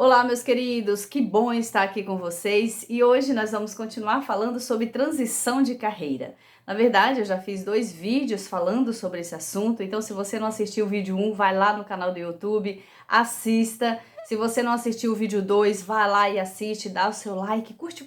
Olá, meus queridos, que bom estar aqui com vocês e hoje nós vamos continuar falando sobre transição de carreira. Na verdade, eu já fiz 2 vídeos falando sobre esse assunto, então se você não assistiu o vídeo 1, vai lá no canal do YouTube, assista. Se você não assistiu o vídeo 2, vai lá e assiste, dá o seu like, curte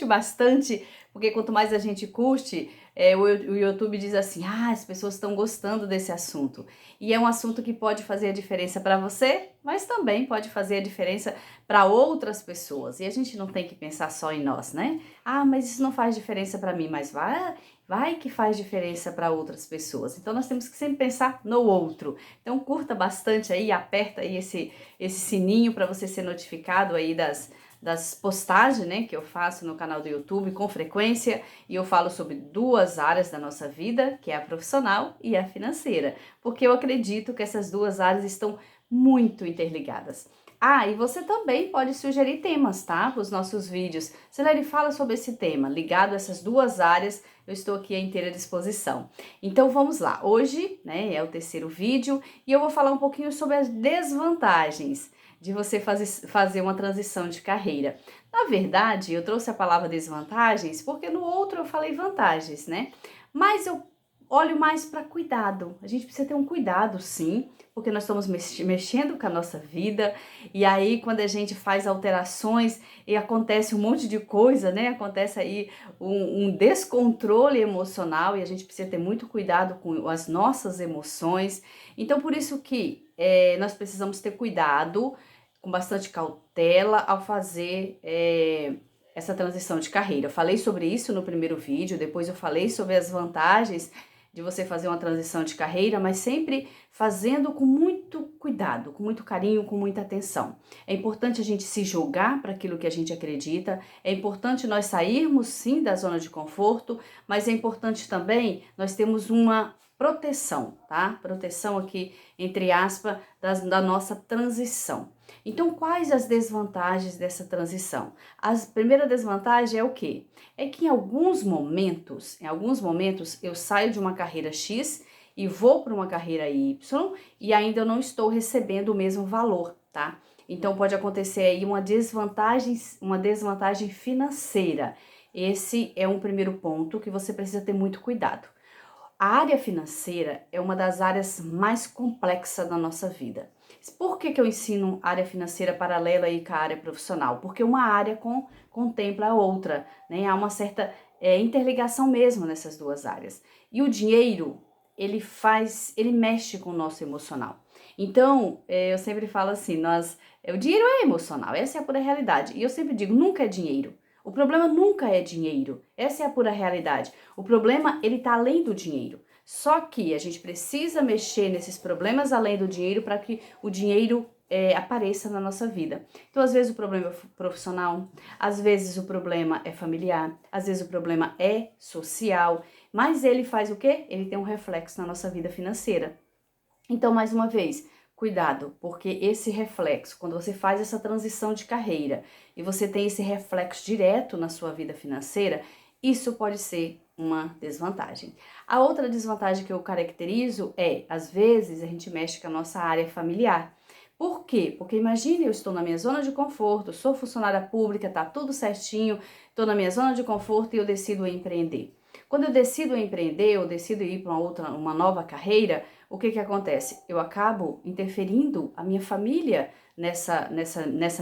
bastante, porque quanto mais a gente curte, o YouTube diz assim, as pessoas estão gostando desse assunto. E é um assunto que pode fazer a diferença para você, mas também pode fazer a diferença para outras pessoas. E a gente não tem que pensar só em nós, né? Mas isso não faz diferença para mim, mas vai que faz diferença para outras pessoas. Então nós temos que sempre pensar no outro. Então curta bastante aí, aperta aí esse sininho para você ser notificado aí das postagens, né, que eu faço no canal do YouTube com frequência, e eu falo sobre 2 áreas da nossa vida, que é a profissional e a financeira, porque eu acredito que essas 2 áreas estão muito interligadas. E você também pode sugerir temas, tá, para os nossos vídeos. Celere, fala sobre esse tema, ligado a essas 2 áreas, eu estou aqui à inteira disposição. Então vamos lá, hoje, né, é o 3º vídeo, e eu vou falar um pouquinho sobre as desvantagens de você fazer uma transição de carreira. Na verdade, eu trouxe a palavra desvantagens porque no outro eu falei vantagens, né? Mas eu olho mais para cuidado. A gente precisa ter um cuidado, sim, porque nós estamos mexendo com a nossa vida, e aí quando a gente faz alterações e acontece um monte de coisa, né? Acontece aí um descontrole emocional e a gente precisa ter muito cuidado com as nossas emoções. Então, por isso que nós precisamos ter cuidado, com bastante cautela, ao fazer essa transição de carreira. Eu falei sobre isso no primeiro vídeo, depois eu falei sobre as vantagens de você fazer uma transição de carreira, mas sempre fazendo com muito cuidado, com muito carinho, com muita atenção. É importante a gente se jogar para aquilo que a gente acredita, é importante nós sairmos sim da zona de conforto, mas é importante também nós termos uma proteção, tá? Proteção aqui, entre aspas, da nossa transição. Então, quais as desvantagens dessa transição? A primeira desvantagem é o quê? É que em alguns momentos eu saio de uma carreira X e vou para uma carreira Y e ainda eu não estou recebendo o mesmo valor, tá? Então pode acontecer aí uma desvantagem financeira. Esse é um primeiro ponto que você precisa ter muito cuidado. A área financeira é uma das áreas mais complexas da nossa vida. Por que eu ensino área financeira paralela aí com a área profissional? Porque uma área contempla a outra, né? Há uma certa interligação mesmo nessas 2 áreas. E o dinheiro, ele mexe com o nosso emocional. Então, eu sempre falo assim, o dinheiro é emocional, essa é a pura realidade. E eu sempre digo, nunca é dinheiro. O problema nunca é dinheiro, essa é a pura realidade. O problema, ele tá além do dinheiro. Só que a gente precisa mexer nesses problemas além do dinheiro para que o dinheiro apareça na nossa vida. Então, às vezes o problema é profissional, às vezes o problema é familiar, às vezes o problema é social, mas ele faz o quê? Ele tem um reflexo na nossa vida financeira. Então, mais uma vez, cuidado, porque esse reflexo, quando você faz essa transição de carreira e você tem esse reflexo direto na sua vida financeira, isso pode ser uma desvantagem. A outra desvantagem que eu caracterizo é, às vezes, a gente mexe com a nossa área familiar. Por quê? Porque imagine, eu estou na minha zona de conforto, sou funcionária pública, tá tudo certinho, estou na minha zona de conforto e eu decido empreender. Quando eu decido empreender, eu decido ir para uma nova carreira, o que acontece? Eu acabo interferindo a minha família nessa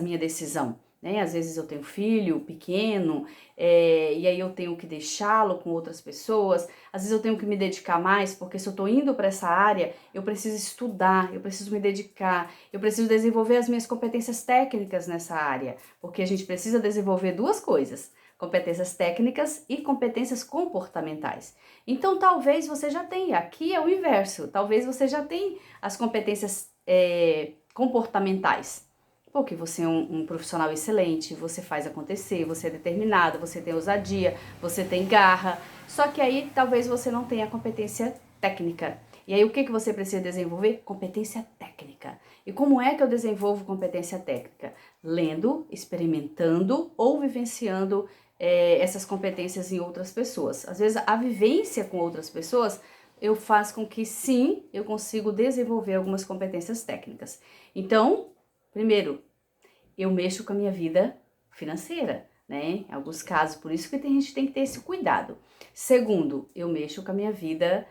minha decisão, né? Às vezes eu tenho filho pequeno, e aí eu tenho que deixá-lo com outras pessoas, às vezes eu tenho que me dedicar mais, porque se eu estou indo para essa área, eu preciso estudar, eu preciso me dedicar, eu preciso desenvolver as minhas competências técnicas nessa área, porque a gente precisa desenvolver 2 coisas, competências técnicas e competências comportamentais. Então, talvez você já tenha, aqui é o inverso, talvez você já tenha as competências comportamentais, porque você é um profissional excelente, você faz acontecer, você é determinado, você tem ousadia, você tem garra, só que aí talvez você não tenha a competência técnica. E aí o que você precisa desenvolver? Competência técnica. E como é que eu desenvolvo competência técnica? Lendo, experimentando ou vivenciando essas competências em outras pessoas. Às vezes a vivência com outras pessoas eu faço com que sim, eu consigo desenvolver algumas competências técnicas. Então, primeiro, eu mexo com a minha vida financeira, né? Em alguns casos, por isso que a gente tem que ter esse cuidado. Segundo, eu mexo com a minha vida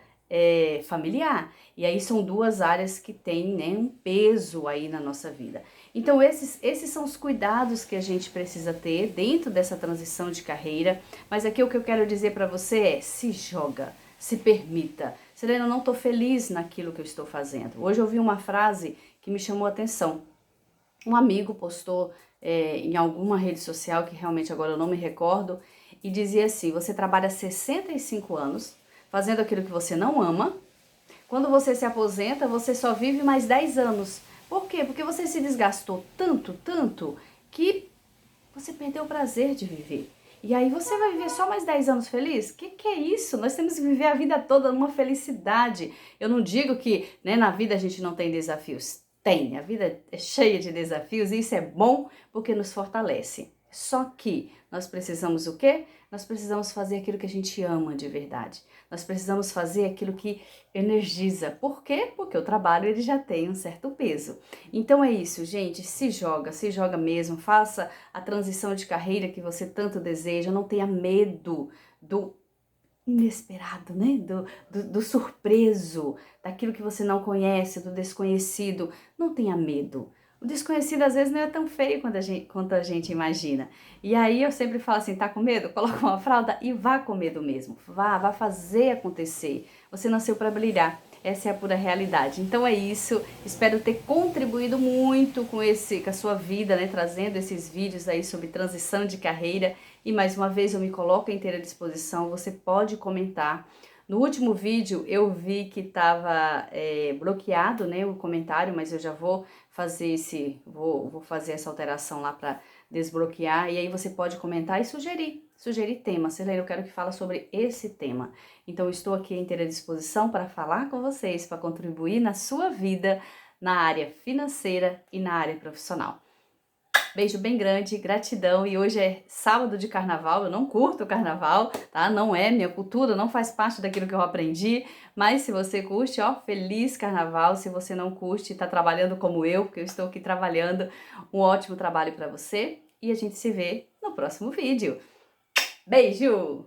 familiar. E aí são duas áreas que têm, né, um peso aí na nossa vida. Então esses são os cuidados que a gente precisa ter dentro dessa transição de carreira. Mas aqui o que eu quero dizer para você é: se joga, se permita. Selena, eu não estou feliz naquilo que eu estou fazendo. Hoje eu ouvi uma frase que me chamou a atenção. Um amigo postou em alguma rede social, que realmente agora eu não me recordo, e dizia assim: você trabalha 65 anos fazendo aquilo que você não ama. Quando você se aposenta, você só vive mais 10 anos. Por quê? Porque você se desgastou tanto, tanto, que você perdeu o prazer de viver. E aí você vai viver só mais 10 anos feliz? Que é isso? Nós temos que viver a vida toda numa felicidade. Eu não digo que, né, na vida a gente não tem desafios. Tem, a vida é cheia de desafios e isso é bom porque nos fortalece. Só que nós precisamos o quê? Nós precisamos fazer aquilo que a gente ama de verdade. Nós precisamos fazer aquilo que energiza. Por quê? Porque o trabalho ele já tem um certo peso. Então é isso, gente. Se joga mesmo. Faça a transição de carreira que você tanto deseja. Não tenha medo do inesperado, né? Do surpreso, daquilo que você não conhece, do desconhecido. Não tenha medo. O desconhecido às vezes não é tão feio quanto a gente imagina. E aí eu sempre falo assim: tá com medo? Coloca uma fralda e vá com medo mesmo. Vá fazer acontecer. Você nasceu para brilhar. Essa é a pura realidade. Então é isso. Espero ter contribuído muito com a sua vida, né? Trazendo esses vídeos aí sobre transição de carreira. E mais uma vez eu me coloco à inteira disposição. Você pode comentar. No último vídeo eu vi que estava bloqueado, né, o comentário, mas eu já vou fazer vou fazer essa alteração lá para desbloquear. E aí você pode comentar e sugerir tema. Selena, eu quero que fale sobre esse tema. Então eu estou aqui à inteira disposição para falar com vocês, para contribuir na sua vida, na área financeira e na área profissional. Beijo bem grande, gratidão. E hoje é sábado de carnaval. Eu não curto o carnaval, tá? Não é minha cultura, não faz parte daquilo que eu aprendi. Mas se você curte, ó, feliz carnaval. Se você não curte, tá trabalhando como eu, porque eu estou aqui trabalhando, um ótimo trabalho para você. E a gente se vê no próximo vídeo. Beijo!